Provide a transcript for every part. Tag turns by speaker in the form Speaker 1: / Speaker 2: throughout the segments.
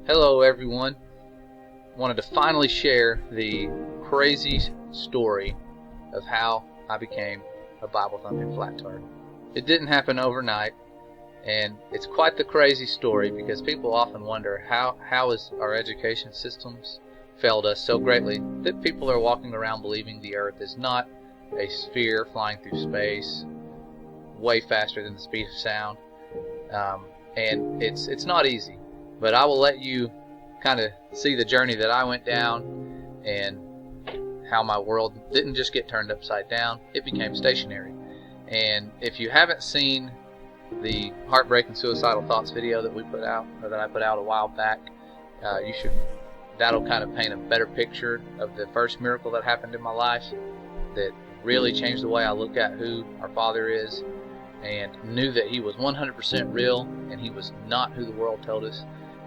Speaker 1: Hello everyone. Wanted to finally share the crazy story of how I became a Bible thumping flattard. It didn't happen overnight, and it's quite the crazy story because people often wonder how has our education systems failed us so greatly that people are walking around believing the earth is not a sphere flying through space way faster than the speed of sound. And it's not easy. But I will let you kind of see the journey that I went down and how my world didn't just get turned upside down, it became stationary. And if you haven't seen the Heartbreaking Suicidal Thoughts video that we put out, or that I put out a while back, you should. That'll kind of paint a better picture of the first miracle that happened in my life that really changed the way I look at who our Father is, and knew that He was 100% real and He was not who the world told us.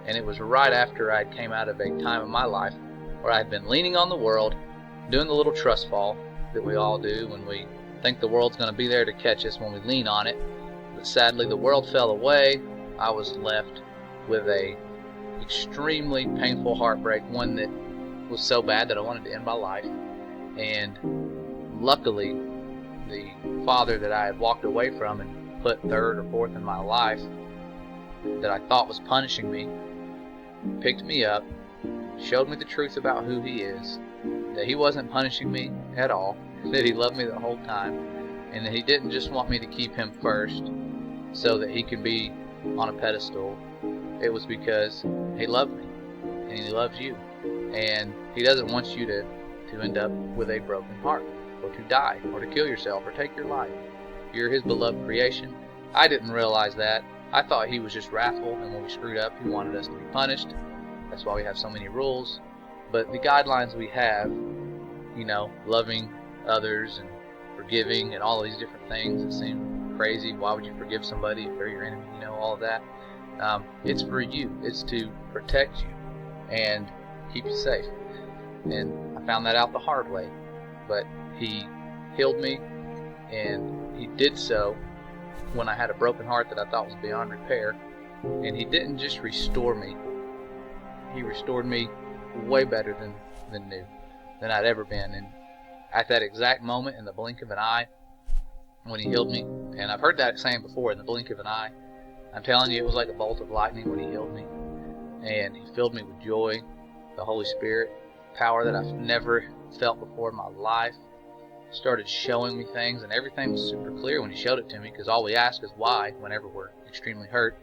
Speaker 1: And it was right after I came out of a time in my life where I had been leaning on the world, doing the little trust fall that we all do when we think the world's going to be there to catch us when we lean on it. But sadly, the world fell away. I was left with a extremely painful heartbreak, one that was so bad that I wanted to end my life. And luckily, the Father that I had walked away from and put third or fourth in my life, that I thought was punishing me, picked me up, showed me the truth about who He is, that He wasn't punishing me at all, that He loved me the whole time, and that He didn't just want me to keep Him first so that He could be on a pedestal. It was because He loved me, and He loves you, and He doesn't want you to end up with a broken heart, or to die, or to kill yourself, or take your life. You're His beloved creation. I didn't realize that. I thought He was just wrathful, and when we screwed up, He wanted us to be punished. That's why we have so many rules. But the guidelines we have, loving others and forgiving and all these different things that seem crazy. Why would you forgive somebody if they're your enemy? All of that. It's for you. It's to protect you and keep you safe. And I found that out the hard way. But He healed me, and He did so when I had a broken heart that I thought was beyond repair. And He didn't just restore me, He restored me way better than new, than I'd ever been. And at that exact moment, in the blink of an eye, when He healed me, and I've heard that saying before, in the blink of an eye, I'm telling you, it was like a bolt of lightning when He healed me. And He filled me with joy, the Holy Spirit, power that I've never felt before in my life. Started showing me things, and everything was super clear when He showed it to me, because all we ask is why whenever we're extremely hurt.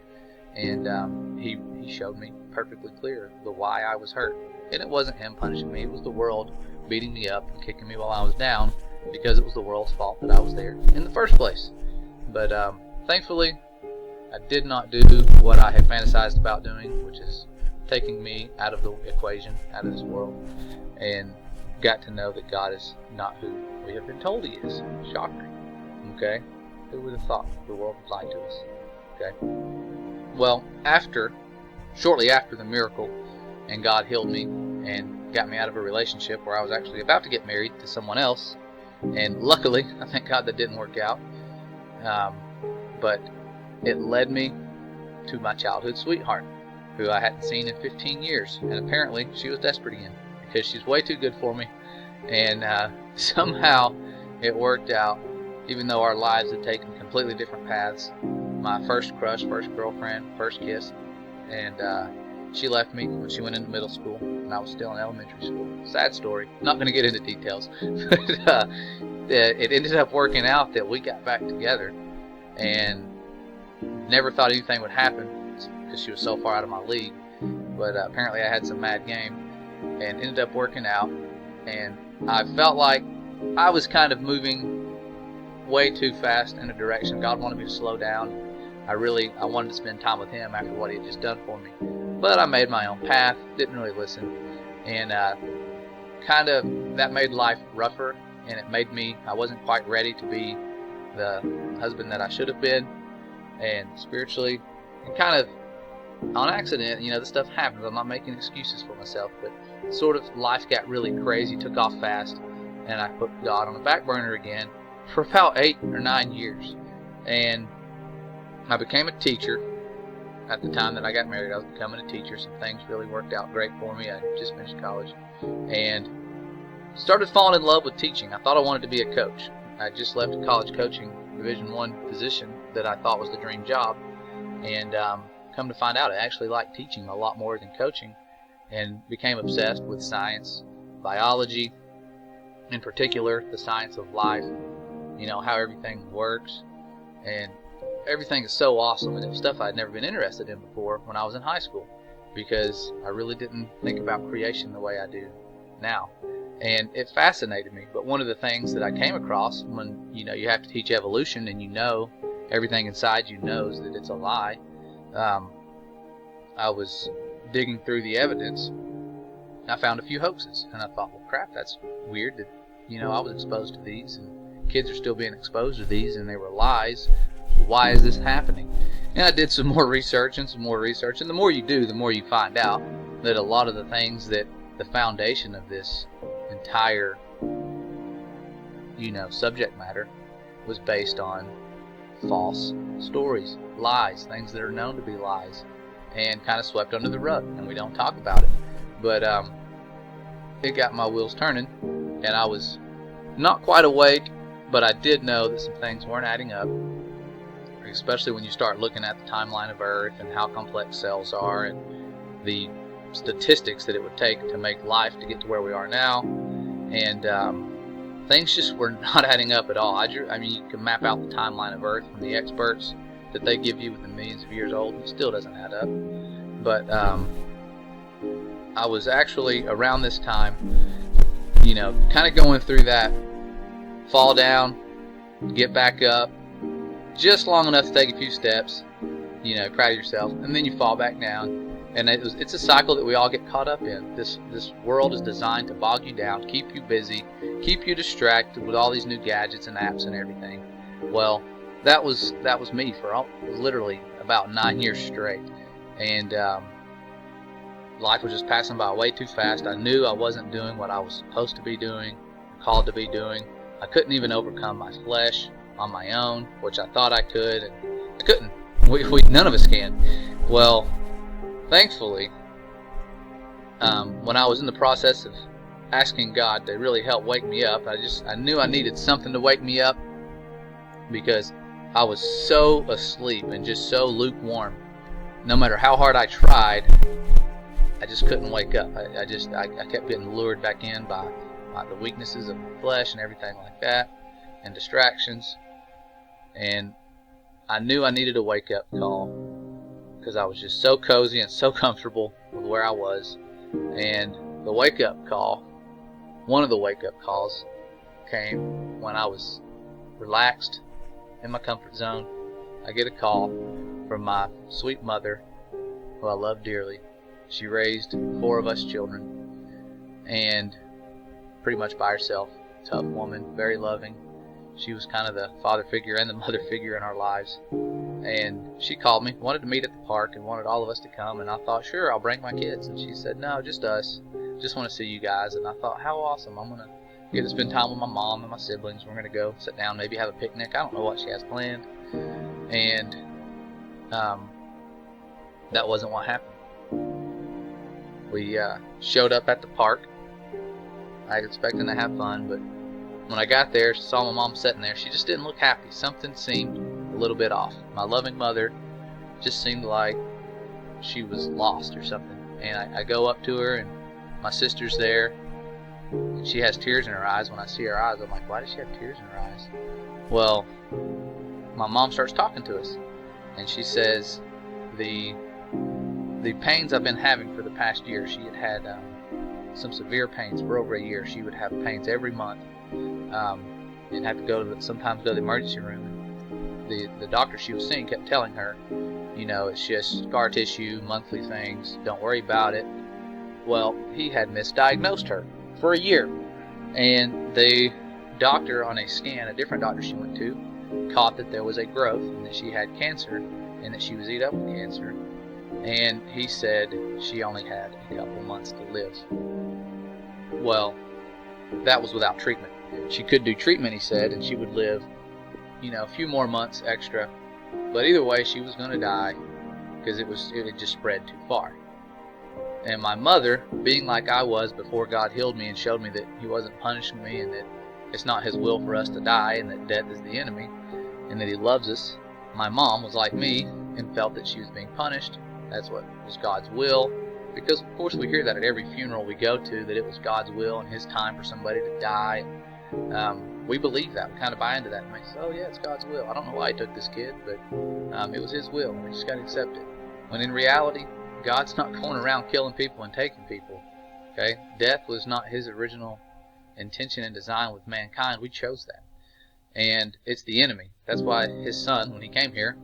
Speaker 1: And He showed me perfectly clear the why I was hurt. And it wasn't Him punishing me, it was the world beating me up and kicking me while I was down, because it was the world's fault that I was there in the first place. But thankfully, I did not do what I had fantasized about doing, which is taking me out of the equation, out of this world, and got to know that God is not who we have been told He is. Shocker. Okay? Who would have thought the world would lie to us? Okay? Well, shortly after the miracle, and God healed me and got me out of a relationship where I was actually about to get married to someone else, and luckily, I thank God that didn't work out, but it led me to my childhood sweetheart, who I hadn't seen in 15 years, and apparently she was desperate again, because she's way too good for me. And somehow it worked out, even though our lives had taken completely different paths. My first crush, first girlfriend, first kiss, and she left me when she went into middle school, and I was still in elementary school. Sad story. Not going to get into details, but it ended up working out that we got back together, and never thought anything would happen because she was so far out of my league. But apparently I had some mad game, and ended up working out, and I felt like I was kind of moving way too fast in a direction. God wanted me to slow down. I wanted to spend time with Him after what He had just done for me. But I made my own path, didn't really listen, and kind of that made life rougher, and it made me, I wasn't quite ready to be the husband that I should have been, and spiritually, and kind of on accident, this stuff happens. I'm not making excuses for myself, but sort of life got really crazy, took off fast, and I put God on the back burner again for about 8 or 9 years. And I became a teacher at the time that I got married, I was becoming a teacher. Some things really worked out great for me. I just finished college and started falling in love with teaching. I thought I wanted to be a coach. I just left a college coaching Division I position that I thought was the dream job, and come to find out I actually liked teaching a lot more than coaching, and became obsessed with science, biology, in particular the science of life, how everything works, and everything is so awesome, and it was stuff I'd never been interested in before when I was in high school, because I really didn't think about creation the way I do now. And it fascinated me. But one of the things that I came across when, you have to teach evolution, and everything inside you knows that it's a lie, I was digging through the evidence. I found a few hoaxes, and I thought, well, crap, that's weird that, I was exposed to these, and kids are still being exposed to these, and they were lies. Why is this happening? And I did some more research, and the more you do, the more you find out that a lot of the things that the foundation of this entire subject matter was based on false stories, lies, things that are known to be lies, and kind of swept under the rug, and we don't talk about it. But it got my wheels turning, and I was not quite awake, but I did know that some things weren't adding up, especially when you start looking at the timeline of Earth and how complex cells are, and the statistics that it would take to make life to get to where we are now. And things just were not adding up at all. You can map out the timeline of Earth from the experts that they give you within millions of years old. It still doesn't add up. But I was actually around this time, kind of going through that fall down, get back up, just long enough to take a few steps, proud of yourself, and then you fall back down. And it's a cycle that we all get caught up in. This world is designed to bog you down, keep you busy, keep you distracted with all these new gadgets and apps and everything. Well, that was me for literally about 9 years straight. And life was just passing by way too fast. I knew I wasn't doing what I was supposed to be doing, called to be doing. I couldn't even overcome my flesh on my own, which I thought I could, and I couldn't. None of us can. Well, thankfully, when I was in the process of asking God to really help wake me up, I knew I needed something to wake me up, because I was so asleep and just so lukewarm. No matter how hard I tried, I just couldn't wake up. I kept getting lured back in by the weaknesses of my flesh and everything like that, and distractions. And I knew I needed a wake-up call, because I was just so cozy and so comfortable with where I was. And the wake-up call, one of the wake-up calls, came when I was relaxed in my comfort zone. I get a call from my sweet mother, who I love dearly. She raised 4 of us children, and pretty much by herself. Tough woman, very loving. She was kind of the father figure and the mother figure in our lives. And she called me, wanted to meet at the park, and wanted all of us to come. And I thought, sure, I'll bring my kids. And she said, no, just us. Just want to see you guys. And I thought, how awesome. I'm going to get to spend time with my mom and my siblings. We're going to go sit down, maybe have a picnic. I don't know what she has planned. And that wasn't what happened. We showed up at the park. I was expecting to have fun, but when I got there, saw my mom sitting there, she just didn't look happy. Something seemed a little bit off. My loving mother just seemed like she was lost or something. And I go up to her, and my sister's there, and she has tears in her eyes. When I see her eyes, I'm like, why does she have tears in her eyes? Well, my mom starts talking to us, and she says the pains I've been having for the past year, she had some severe pains for over a year. She would have pains every month, and have to sometimes go to the emergency room. And the doctor she was seeing kept telling her, it's just scar tissue, monthly things, don't worry about it. Well, he had misdiagnosed her for a year, and the doctor on a scan, a different doctor she went to, caught that there was a growth and that she had cancer and that she was eat up with cancer. And he said she only had a couple months to live. Well, that was without treatment. She could do treatment, he said, and she would live, a few more months extra. But either way, she was going to die. because it had just spread too far. And my mother, being like I was before God healed me and showed me that He wasn't punishing me and that it's not His will for us to die and that death is the enemy and that He loves us, my mom was like me and felt that she was being punished. That's what was God's will. Because, of course, we hear that at every funeral we go to, that it was God's will and His time for somebody to die. We believe that. We kind of buy into that. And we say, oh, yeah, it's God's will. I don't know why He took this kid, but it was His will, and we just got to accept it. When in reality, God's not going around killing people and taking people. Okay? Death was not His original intention and design with mankind. We chose that. And it's the enemy. That's why His Son, when He came here,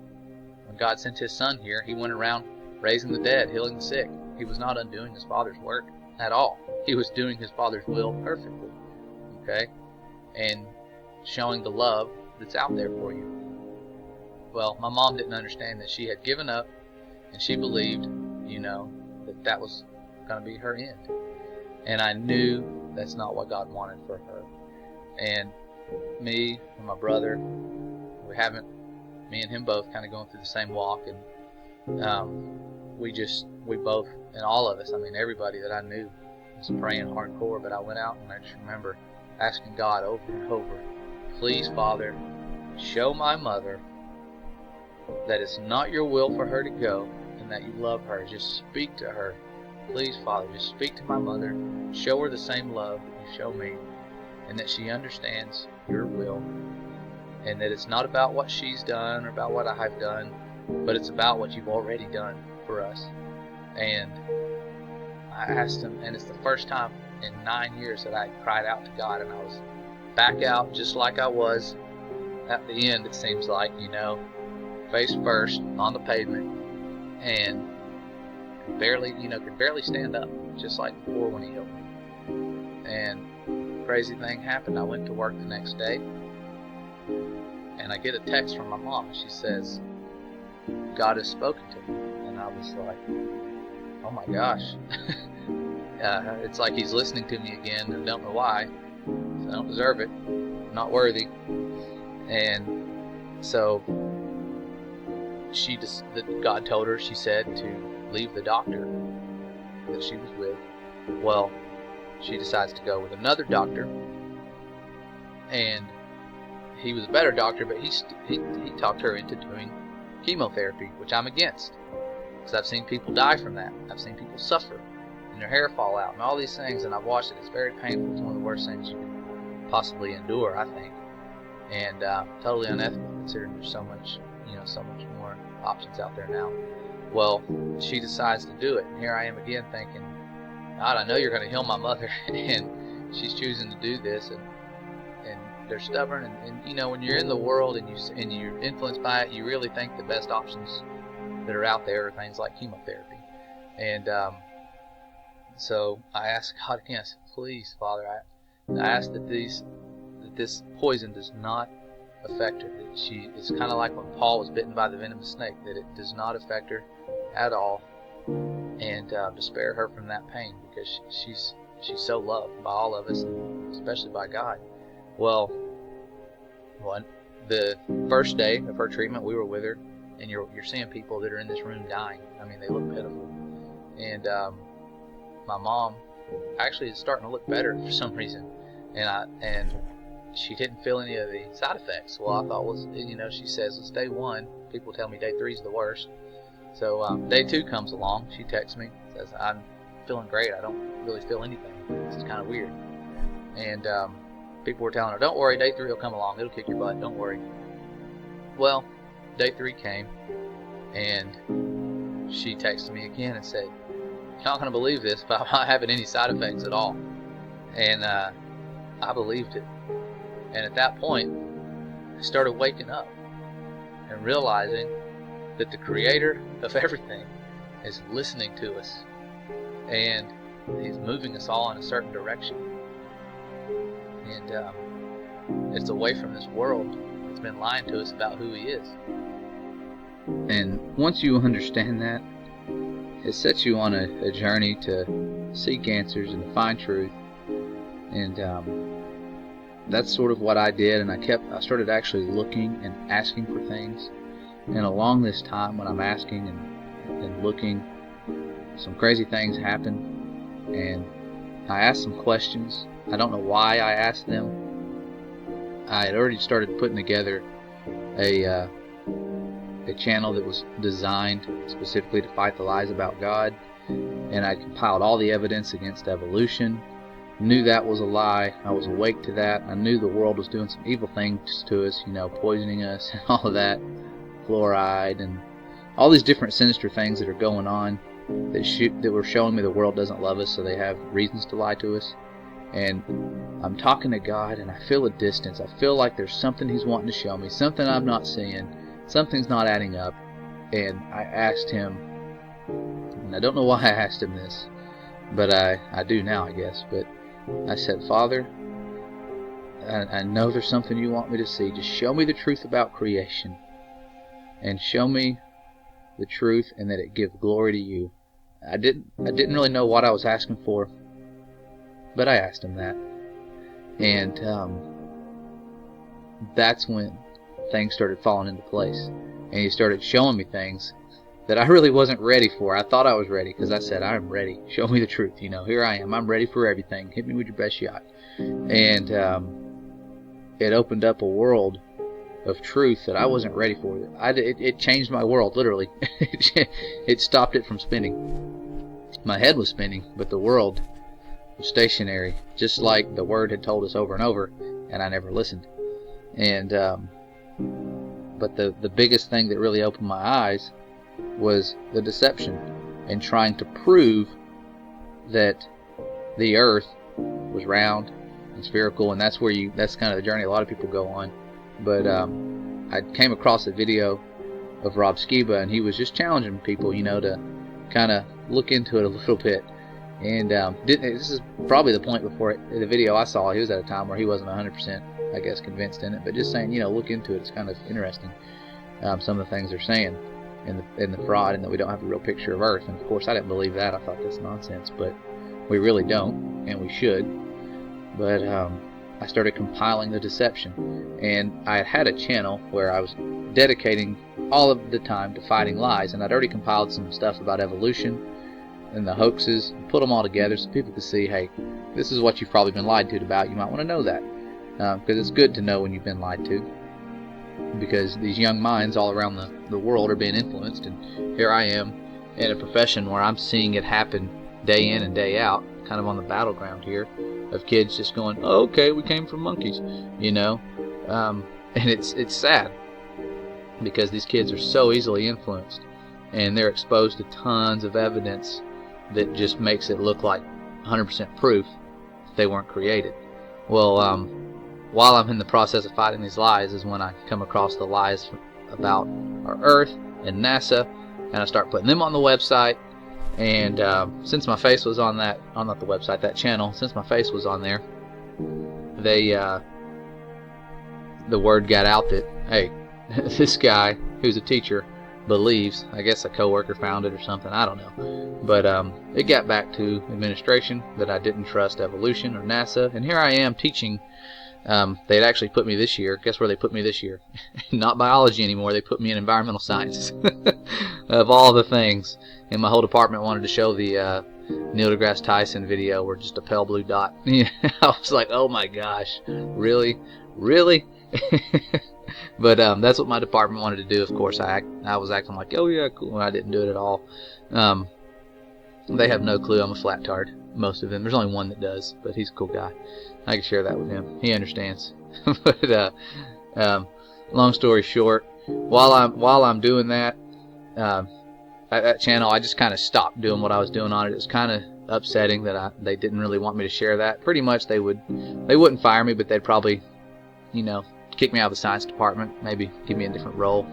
Speaker 1: when God sent His Son here, He went around raising the dead, healing the sick. He was not undoing His Father's work at all. He was doing His Father's will perfectly. Okay? And showing the love that's out there for you. Well, my mom didn't understand that she had given up, and she believed, that was going to be her end. And I knew that's not what God wanted for her. And me and my brother, me and him both kind of going through the same walk, and we both, and all of us, everybody that I knew was praying hardcore. But I went out and I just remember asking God over and over, please, Father, show my mother that it's not your will for her to go and that you love her. Just speak to her. Please, Father, just speak to my mother. Show her the same love you show me, and that she understands your will, and that it's not about what she's done or about what I've done, but it's about what you've already done for us. And I asked Him, and it's the first time in 9 years that I cried out to God, and I was back out just like I was at the end, it seems like, face first on the pavement, and could barely stand up, just like before when He healed me. And crazy thing happened. I went to work the next day, and I get a text from my mom, and she says, God has spoken to me. And I was like, oh my gosh. It's like He's listening to me again, and I don't know why. I don't deserve it. I'm not worthy. And so God told her, she said, to leave the doctor that she was with. Well, she decides to go with another doctor, and he was a better doctor, but he talked her into doing chemotherapy, which I'm against, because I've seen people die from that. I've seen people suffer and their hair fall out and all these things, and I've watched it. It's very painful. It's one of the worst things you can possibly endure, I think, and totally unethical, considering there's so much more options out there now. Well, she decides to do it, and here I am again thinking, God, I know you're going to heal my mother, and she's choosing to do this, and they're stubborn, and when you're in the world and you're influenced by it, you really think the best options that are out there are things like chemotherapy. And so I asked God again, I said, please, Father, I ask that this poison does not affect her. It's kind of like when Paul was bitten by the venomous snake, that it does not affect her at all, and to spare her from that pain, because she's so loved by all of us, and especially by God. Well, the first day of her treatment, we were with her, and you're seeing people that are in this room dying. They look pitiful. And my mom actually is starting to look better for some reason, and she didn't feel any of the side effects. Well, I thought, she says it's day 1. People tell me day 3 is the worst. So day 2 comes along. She texts me, says, I'm feeling great. I don't really feel anything. This is kind of weird. And people were telling her, don't worry, day 3 will come along. It'll kick your butt. Don't worry. Well, day 3 came, and she texted me again and said, you're not going to believe this, but I'm not having any side effects at all. And I believed it. And at that point, I started waking up and realizing that the Creator of everything is listening to us, and He's moving us all in a certain direction. And it's away from this world that's been lying to us about who He is. And once you understand that, it sets you on a journey to seek answers and to find truth. And that's sort of what I did, and I started actually looking and asking for things. And along this time, when I'm asking and looking. Some crazy things happened, and I asked some questions. I don't know why I asked them. I had already started putting together a channel that was designed specifically to fight the lies about God, and I compiled all the evidence against evolution. Knew that was a lie. I was awake to that. I knew the world was doing some evil things to us, poisoning us and all of that, fluoride and all these different sinister things that are going on that were showing me the world doesn't love us, so they have reasons to lie to us. And I'm talking to God, and I feel a distance. I feel like there's something He's wanting to show me, something I'm not seeing, something's not adding up. And I asked Him, and I don't know why I asked Him this, but I do now, I guess. But I said, Father, I know there's something You want me to see. Just show me the truth about creation, and show me the truth, and that it give glory to You. I didn't really know what I was asking for, but I asked Him that, and that's when things started falling into place, and He started showing me things that I really wasn't ready for. I thought I was ready, because I said, I'm ready. Show me the truth. Here I am. I'm ready for everything. Hit me with your best shot. And it opened up a world of truth that I wasn't ready for. It changed my world, literally. It stopped it from spinning. My head was spinning, but the world was stationary, just like the Word had told us over and over, and I never listened. And but the biggest thing that really opened my eyes was the deception, and trying to prove that the earth was round and spherical, and that's kind of the journey a lot of people go on. But I came across a video of Rob Skiba, and he was just challenging people, to kind of look into it a little bit. And this is probably the point before the video I saw. He was at a time where he wasn't 100%, I guess, convinced in it, but just saying, look into it. It's kind of interesting, some of the things they're saying in the fraud, and that we don't have a real picture of Earth. And of course, I didn't believe that. I thought that's nonsense, but we really don't, and we should. But I started compiling the deception, and I had a channel where I was dedicating all of the time to fighting lies, and I'd already compiled some stuff about evolution and the hoaxes, and put them all together so people could see, hey, this is what you've probably been lied to about. You might want to know that, because it's good to know when you've been lied to, because these young minds all around the world are being influenced. And here I am in a profession where I'm seeing it happen day in and day out, kind of on the battleground here, of kids just going, oh, okay, we came from monkeys, and it's sad, because these kids are so easily influenced, and they're exposed to tons of evidence that just makes it look like 100% proof that they weren't created. Well, while I'm in the process of fighting these lies is when I come across the lies about our Earth and NASA, and I start putting them on the website. And since my face was on that, not the website, that channel, since my face was on there, the word got out that, hey, this guy who's a teacher believes, I guess a coworker found it or something, I don't know, but it got back to administration that I didn't trust evolution or NASA. And here I am teaching. They'd actually put me this year, guess where they put me this year? Not biology anymore, they put me in environmental sciences. Of all the things, and my whole department wanted to show the Neil deGrasse Tyson video where just a pale blue dot. I was like, oh my gosh, really? But that's what my department wanted to do. Of course, I was acting like, oh yeah, cool, and I didn't do it at all. They have no clue I'm a flattard, most of them. There's only one that does, but he's a cool guy. I can share that with him. He understands. But long story short, while I'm doing that, that channel, I just kind of stopped doing what I was doing on it. It was kind of upsetting that they didn't really want me to share that. Pretty much they wouldn't fire me, but they'd probably, kick me out of the science department, maybe give me a different role.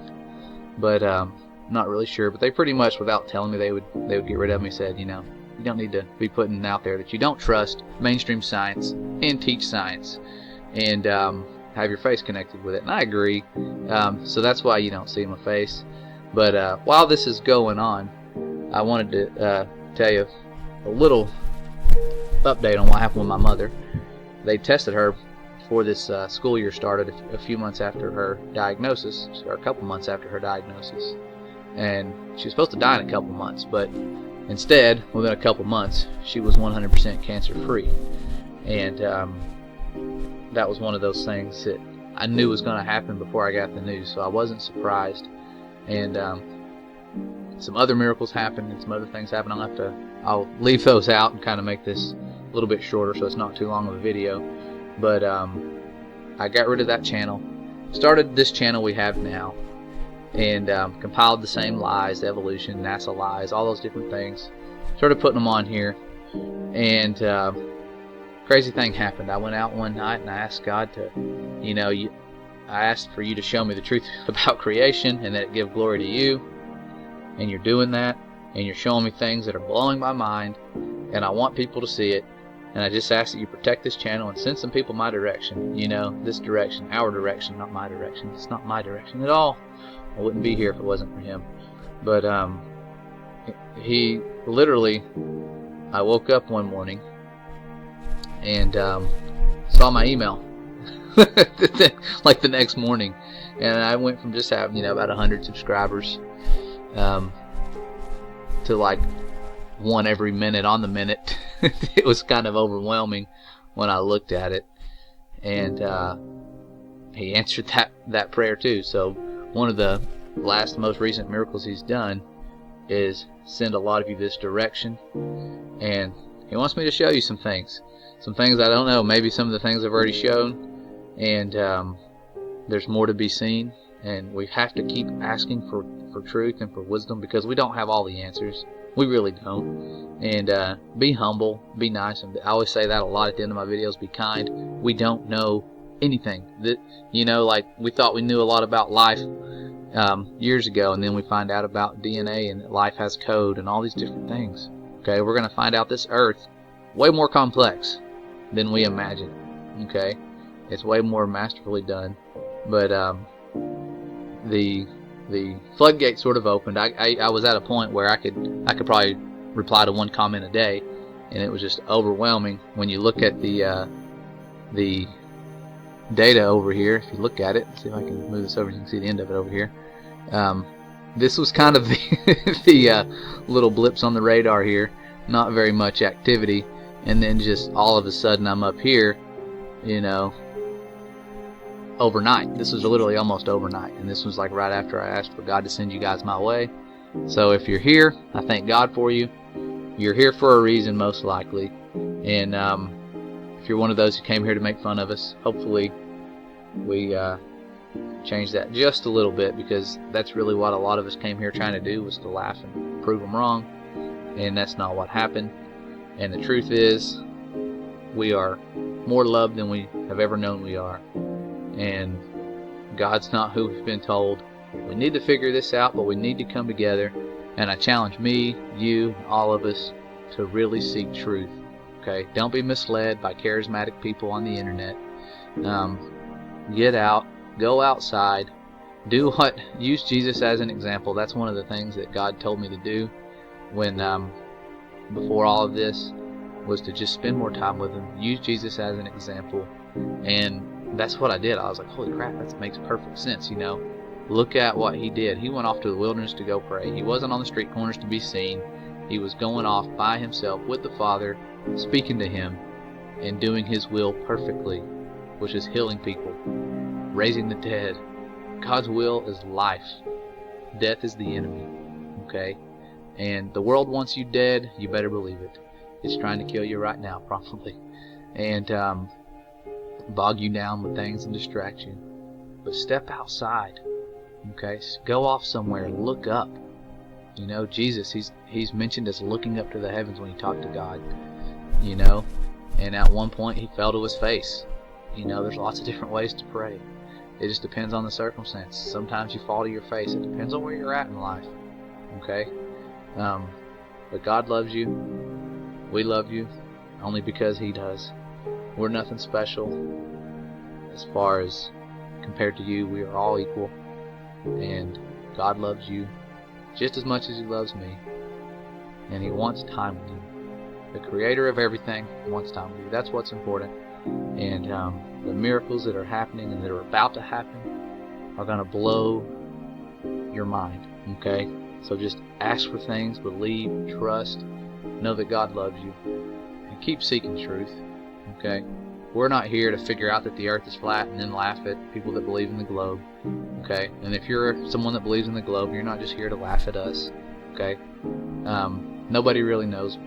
Speaker 1: But not really sure. But they pretty much, without telling me, they would get rid of me. Said, you don't need to be putting out there that you don't trust mainstream science and teach science and have your face connected with it. And I agree. So that's why you don't see my face. But while this is going on, I wanted to tell you a little update on what happened with my mother. They tested her before this school year started, a few months after her diagnosis, or a couple months after her diagnosis. and she was supposed to die in a couple months, but instead, within a couple months, she was 100% cancer-free. And that was one of those things that I knew was going to happen before I got the news, so I wasn't surprised. And some other miracles happened, and some other things happened. I'll leave those out and kind of make this a little bit shorter, so it's not too long of a video. But I got rid of that channel, started this channel we have now, and compiled the same lies, evolution, NASA lies, all those different things. Started putting them on here, and crazy thing happened. I went out one night and I asked God to, I asked for you to show me the truth about creation and that it give glory to you, and you're doing that, and you're showing me things that are blowing my mind, and I want people to see it. And I just ask that you protect this channel and send some people my direction, this direction, our direction, not my direction. It's not my direction at all. I wouldn't be here if it wasn't for him. But he literally, I woke up one morning and saw my email like the next morning, and I went from just having about 100 subscribers to like one every minute on the minute. It was kind of overwhelming when I looked at it, and he answered that prayer too. So one of the most recent miracles he's done is send a lot of you this direction, and he wants me to show you some things I don't know, maybe some of the things I've already shown, and there's more to be seen, and we have to keep asking for truth and for wisdom, because we don't have all the answers. We really don't. And be humble, be nice, and I always say that a lot at the end of my videos. Be kind. We don't know anything. That like we thought we knew a lot about life years ago, and then we find out about DNA and that life has code and all these different things. Okay, we're gonna find out this Earth way more complex than we imagine. Okay, it's way more masterfully done. But the floodgate sort of opened. I was at a point where I could probably reply to one comment a day, and it was just overwhelming when you look at the data over here. If you look at it, see if I can move this over, you can see the end of it over here. This was kind of the little blips on the radar here, not very much activity, and then just all of a sudden I'm up here, overnight. This was literally almost overnight, and this was like right after I asked for God to send you guys my way. So if you're here, I thank God for you. You're here for a reason, most likely. And if you're one of those who came here to make fun of us, hopefully we change that just a little bit, because that's really what a lot of us came here trying to do, was to laugh and prove them wrong. And that's not what happened. And the truth is, we are more loved than we have ever known we are. And God's not who we've been told. We need to figure this out, but we need to come together. And I challenge me, you, all of us to really seek truth. Okay, don't be misled by charismatic people on the internet. Get out, go outside, use Jesus as an example. That's one of the things that God told me to do when before all of this, was to just spend more time with him, use Jesus as an example. And that's what I did. I was like, holy crap, that makes perfect sense. Look at what he did. He went off to the wilderness to go pray. He wasn't on the street corners to be seen. He was going off by himself with the Father, speaking to him and doing his will perfectly, which is healing people, raising the dead. God's will is life. Death is the enemy. Okay? And the world wants you dead. You better believe it. It's trying to kill you right now, probably. And bog you down with things and distract you. But step outside. Okay? Go off somewhere. Look up. Jesus, he's mentioned as looking up to the heavens when he talked to God. And at one point he fell to his face. There's lots of different ways to pray. It just depends on the circumstance. Sometimes you fall to your face. It depends on where you're at in life. Okay? But God loves you. We love you only because he does. We're nothing special as far as compared to you. We are all equal, and God loves you just as much as he loves me, and he wants time with you. The creator of everything wants time with you. That's what's important. And the miracles that are happening and that are about to happen are going to blow your mind. Okay? So just ask for things, believe, trust, know that God loves you, and keep seeking truth. Okay? We're not here to figure out that the earth is flat and then laugh at people that believe in the globe. Okay? And if you're someone that believes in the globe, you're not just here to laugh at us. Okay? Nobody really knows.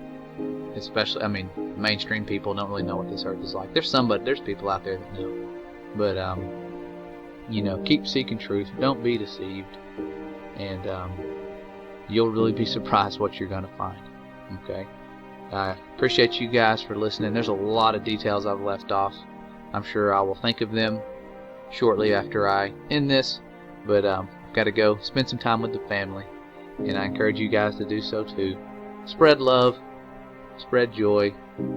Speaker 1: Especially, mainstream people don't really know what this earth is like. There's people out there that know. But, keep seeking truth. Don't be deceived. And you'll really be surprised what you're going to find. Okay? I appreciate you guys for listening. There's a lot of details I've left off. I'm sure I will think of them shortly after I end this. But I've got to go spend some time with the family. And I encourage you guys to do so too. Spread love. Spread joy.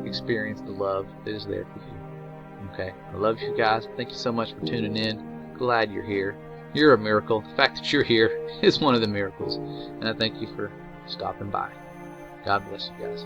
Speaker 1: Experience the love that is there for you. Okay? I love you guys. Thank you so much for tuning in. Glad you're here. You're a miracle. The fact that you're here is one of the miracles. And I thank you for stopping by. God bless you guys.